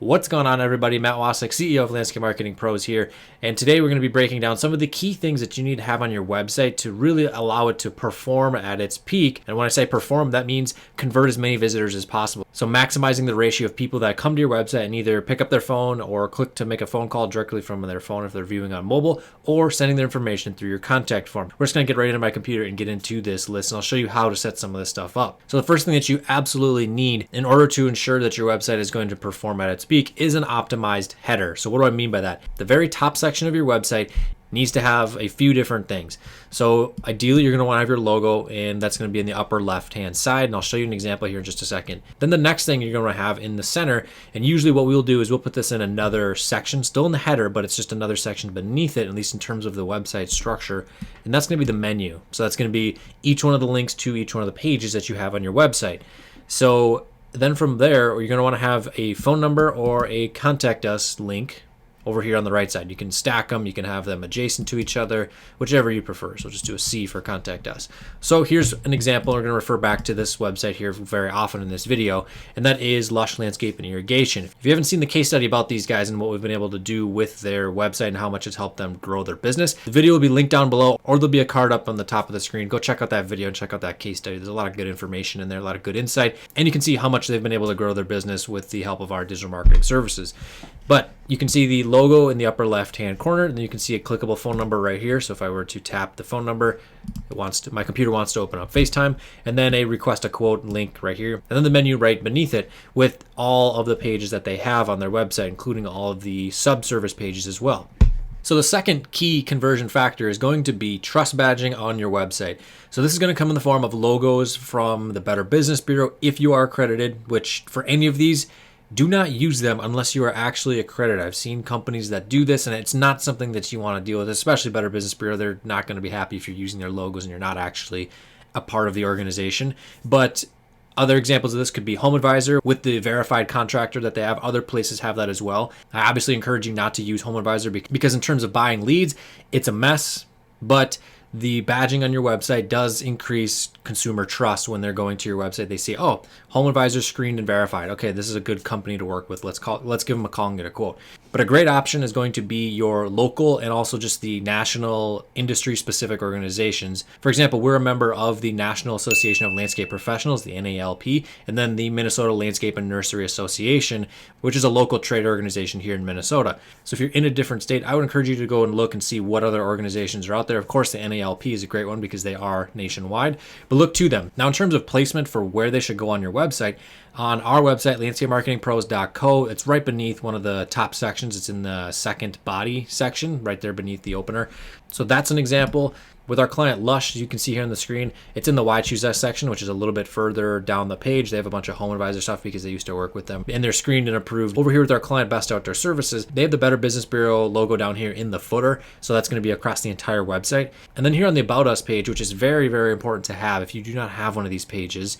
What's going on, everybody? Matt Wacek, CEO of Landscape Marketing Pros here, and today we're going to be breaking down some of the key things that you need to have on your website to really allow it to perform at its peak. And when I say perform, that means convert as many visitors as possible. So maximizing the ratio of people that come to your website and either pick up their phone or click to make a phone call directly from their phone if they're viewing on mobile, or sending their information through your contact form. We're just going to get right into my computer and get into this list, and I'll show you how to set some of this stuff up. So the first thing that you absolutely need in order to ensure that your website is going to perform at its peak is an optimized header. So what do I mean by that? The very top section of your website needs to have a few different things. So ideally, you're going to want to have your logo, and that's going to be in the upper left-hand side. And I'll show you an example here in just a second. Then the next thing you're going to have in the center, and usually what we'll do is we'll put this in another section, still in the header, but it's just another section beneath it, at least in terms of the website structure. And that's going to be the menu. So that's going to be each one of the links to each one of the pages that you have on your website. So then from there, you're going to want to have a phone number or a contact us link over here on the right side. You can stack them, you can have them adjacent to each other, whichever you prefer. So just do a C for contact us. So here's an example. We're going to refer back to this website here very often in this video, and that is Lush Landscape and Irrigation. If you haven't seen the case study about these guys and what we've been able to do with their website and how much it's helped them grow their business, the video will be linked down below, or there'll be a card up on the top of the screen. Go check out that video and check out that case study. There's a lot of good information in there, a lot of good insight, and you can see how much they've been able to grow their business with the help of our digital marketing services. But you can see the logo in the upper left-hand corner, and then you can see a clickable phone number right here. So if I were to tap the phone number, my computer wants to open up FaceTime, and then a request a quote link right here, and then the menu right beneath it with all of the pages that they have on their website, including all of the sub-service pages as well. So the second key conversion factor is going to be trust badging on your website. So this is going to come in the form of logos from the Better Business Bureau if you are accredited, which for any of these, do not use them unless you are actually accredited. I've seen companies that do this, and it's not something that you want to deal with, especially Better Business Bureau. They're not going to be happy if you're using their logos and you're not actually a part of the organization. But other examples of this could be Home Advisor with the verified contractor that they have. Other places have that as well. I obviously encourage you not to use Home Advisor because in terms of buying leads, it's a mess, but the badging on your website does increase consumer trust when they're going to your website. They see, oh, Home Advisor screened and verified. Okay, this is a good company to work with. Let's give them a call and get a quote. But a great option is going to be your local and also just the national industry-specific organizations. For example, we're a member of the National Association of Landscape Professionals, the NALP, and then the Minnesota Landscape and Nursery Association, which is a local trade organization here in Minnesota. So if you're in a different state, I would encourage you to go and look and see what other organizations are out there. Of course, the NALP is a great one because they are nationwide, but look to them. Now, in terms of placement for where they should go on your website, on our website, landscapemarketingpros.co, it's right beneath one of the top sections. It's in the second body section, right there beneath the opener. So that's an example. With our client Lush, you can see here on the screen, it's in the Why Choose Us section, which is a little bit further down the page. They have a bunch of Home Advisor stuff because they used to work with them, and they're screened and approved. Over here with our client Best Outdoor Services, they have the Better Business Bureau logo down here in the footer, so that's going to be across the entire website. And then here on the About Us page, which is very, very important to have. If you do not have one of these pages,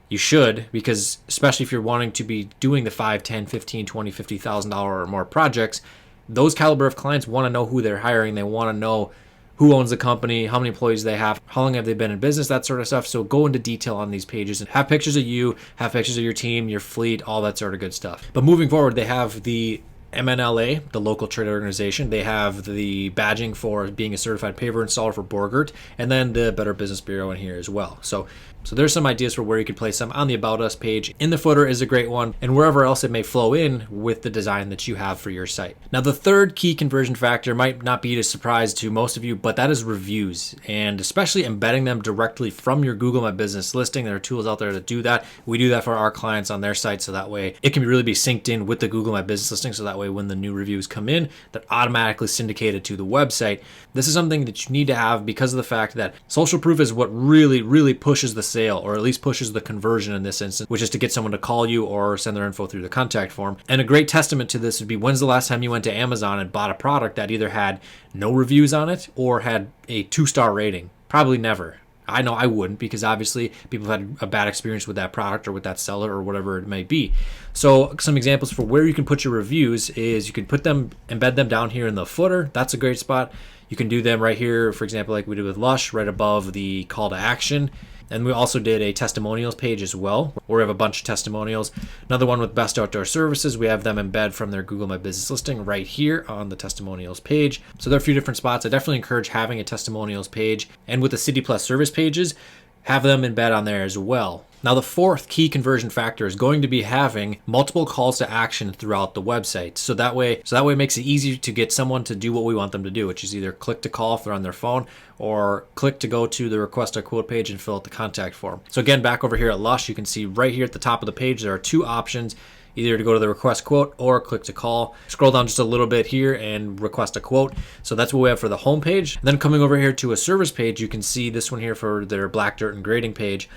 you should, because especially if you're wanting to be doing the $5, $10, $15, $20, $50,000 or more projects, those caliber of clients want to know who they're hiring. They want to know who owns the company, how many employees they have, how long have they been in business, that sort of stuff. So go into detail on these pages and have pictures of you, have pictures of your team, your fleet, all that sort of good stuff. But moving forward, they have the MNLA, the local trade organization. They have the badging for being a certified paver installer for Borgert, and then the Better Business Bureau in here as well. So there's some ideas for where you could place them on the About Us page. In the footer is a great one, and wherever else it may flow in with the design that you have for your site. Now, the third key conversion factor might not be a surprise to most of you, but that is reviews, and especially embedding them directly from your Google My Business listing. There are tools out there that do that. We do that for our clients on their site, so that way it can really be synced in with the Google My Business listing, so that way when the new reviews come in, they're automatically syndicated to the website. This is something that you need to have because of the fact that social proof is what really, really pushes the sale, or at least pushes the conversion in this instance, which is to get someone to call you or send their info through the contact form. And a great testament to this would be, when's the last time you went to Amazon and bought a product that either had no reviews on it or had a 2-star rating? Probably never. I know I wouldn't, because obviously people have had a bad experience with that product or with that seller or whatever it may be. So some examples for where you can put your reviews is you can put them, embed them down here in the footer. That's a great spot. You can do them right here, for example, like we did with Lush, right above the call to action. And we also did a testimonials page as well, where we have a bunch of testimonials. Another one with best outdoor services. We have them embed from their Google My Business listing right here on the testimonials page. So there are a few different spots. I definitely encourage having a testimonials page. And with the City Plus service pages, have them embed on there as well. Now, the fourth key conversion factor is going to be having multiple calls to action throughout the website. So that way it makes it easy to get someone to do what we want them to do, which is either click to call if they're on their phone or click to go to the request a quote page and fill out the contact form. So again, back over here at Lush, you can see right here at the top of the page, there are two options, either to go to the request quote or click to call. Scroll down just a little bit here and request a quote. So that's what we have for the home page. And then coming over here to a service page, you can see this one here for their black dirt and grading page.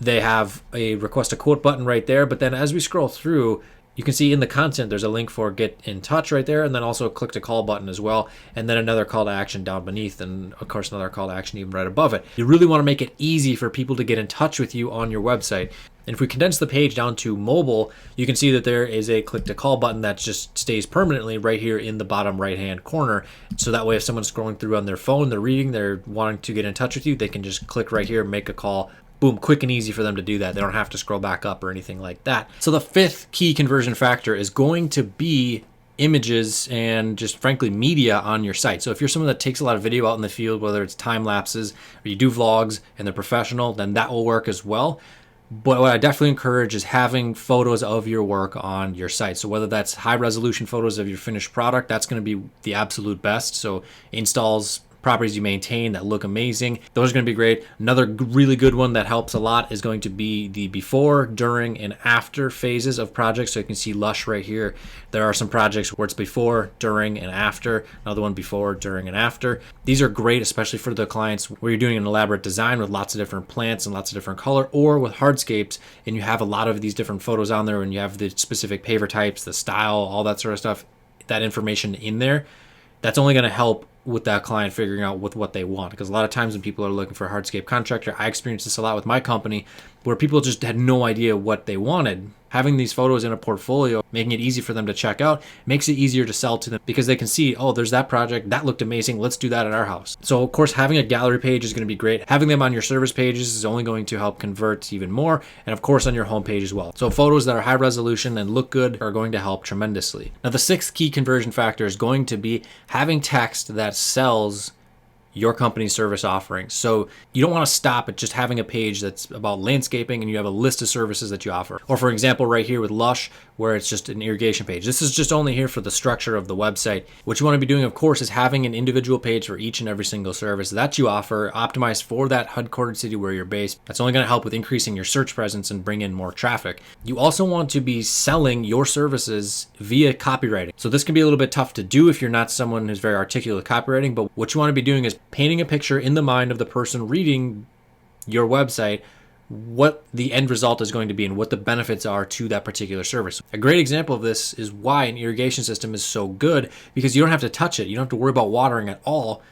They have a request a quote button right there. But then as we scroll through, you can see in the content, there's a link for get in touch right there. And then also a click to call button as well. And then another call to action down beneath. And of course, another call to action even right above it. You really want to make it easy for people to get in touch with you on your website. And if we condense the page down to mobile, you can see that there is a click to call button that just stays permanently right here in the bottom right hand corner. So that way, if someone's scrolling through on their phone, they're reading, they're wanting to get in touch with you, they can just click right here, make a call. Boom, quick and easy for them to do that. They don't have to scroll back up or anything like that. So the fifth key conversion factor is going to be images and just frankly media on your site. So if you're someone that takes a lot of video out in the field, whether it's time lapses or you do vlogs and they're professional, then that will work as well. But what I definitely encourage is having photos of your work on your site. So whether that's high resolution photos of your finished product, that's going to be the absolute best. So installs, properties you maintain that look amazing, those are going to be great. Another really good one that helps a lot is going to be the before, during, and after phases of projects. So you can see Lush right here. There are some projects where it's before, during, and after. Another one before, during, and after. These are great, especially for the clients where you're doing an elaborate design with lots of different plants and lots of different color, or with hardscapes, and you have a lot of these different photos on there, and you have the specific paver types, the style, all that sort of stuff, that information in there. That's only going to help with that client figuring out what they want. Because a lot of times when people are looking for a hardscape contractor, I experienced this a lot with my company, where people just had no idea what they wanted. Having these photos in a portfolio, making it easy for them to check out, makes it easier to sell to them because they can see, oh, there's that project, that looked amazing, let's do that at our house. So of course, having a gallery page is going to be great. Having them on your service pages is only going to help convert even more, and of course on your home page as well. So photos that are high resolution and look good are going to help tremendously. Now the sixth key conversion factor is going to be having text that sells your company's service offerings. So you don't want to stop at just having a page that's about landscaping and you have a list of services that you offer. Or for example, right here with Lush, where it's just an irrigation page. This is just only here for the structure of the website. What you want to be doing, of course, is having an individual page for each and every single service that you offer, optimized for that headquartered city where you're based. That's only going to help with increasing your search presence and bring in more traffic. You also want to be selling your services via copywriting. So this can be a little bit tough to do if you're not someone who's very articulate with copywriting, but what you want to be doing is painting a picture in the mind of the person reading your website, what the end result is going to be and what the benefits are to that particular service. A great example of this is why an irrigation system is so good, because you don't have to touch it. You don't have to worry about watering at all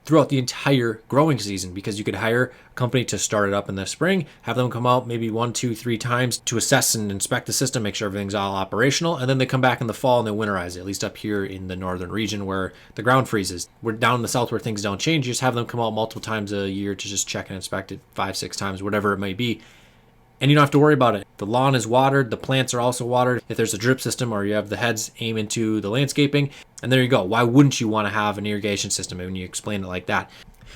throughout the entire growing season, because you could hire a company to start it up in the spring, have them come out maybe 1, 2, 3 times to assess and inspect the system, make sure everything's all operational, and then they come back in the fall and they winterize it, at least up here in the northern region where the ground freezes. We're down in the south where things don't change. You just have them come out multiple times a year to just check and inspect it 5, 6 times, whatever it may be. And you don't have to worry about it. The lawn is watered, the plants are also watered. If there's a drip system or you have the heads aim into the landscaping, and there you go. Why wouldn't you want to have an irrigation system when you explain it like that?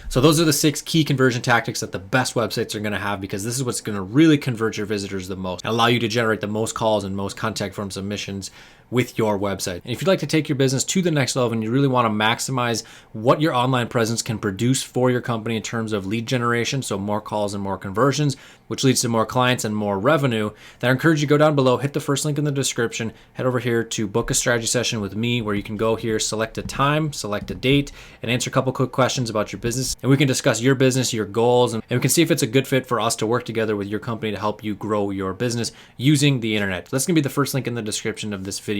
So those are the 6 key conversion tactics that the best websites are going to have, because this is what's going to really convert your visitors the most and allow you to generate the most calls and most contact form submissions with your website. And if you'd like to take your business to the next level and you really want to maximize what your online presence can produce for your company in terms of lead generation, so more calls and more conversions, which leads to more clients and more revenue, then I encourage you to go down below, hit the first link in the description, head over here to book a strategy session with me, where you can go here, select a time, select a date, and answer a couple quick questions about your business. And we can discuss your business, your goals, and we can see if it's a good fit for us to work together with your company to help you grow your business using the internet. So that's going to be the first link in the description of this video.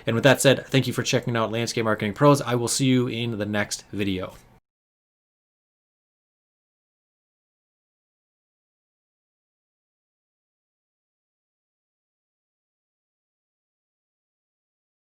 And with that said, thank you for checking out Landscape Marketing Pros. I will see you in the next video.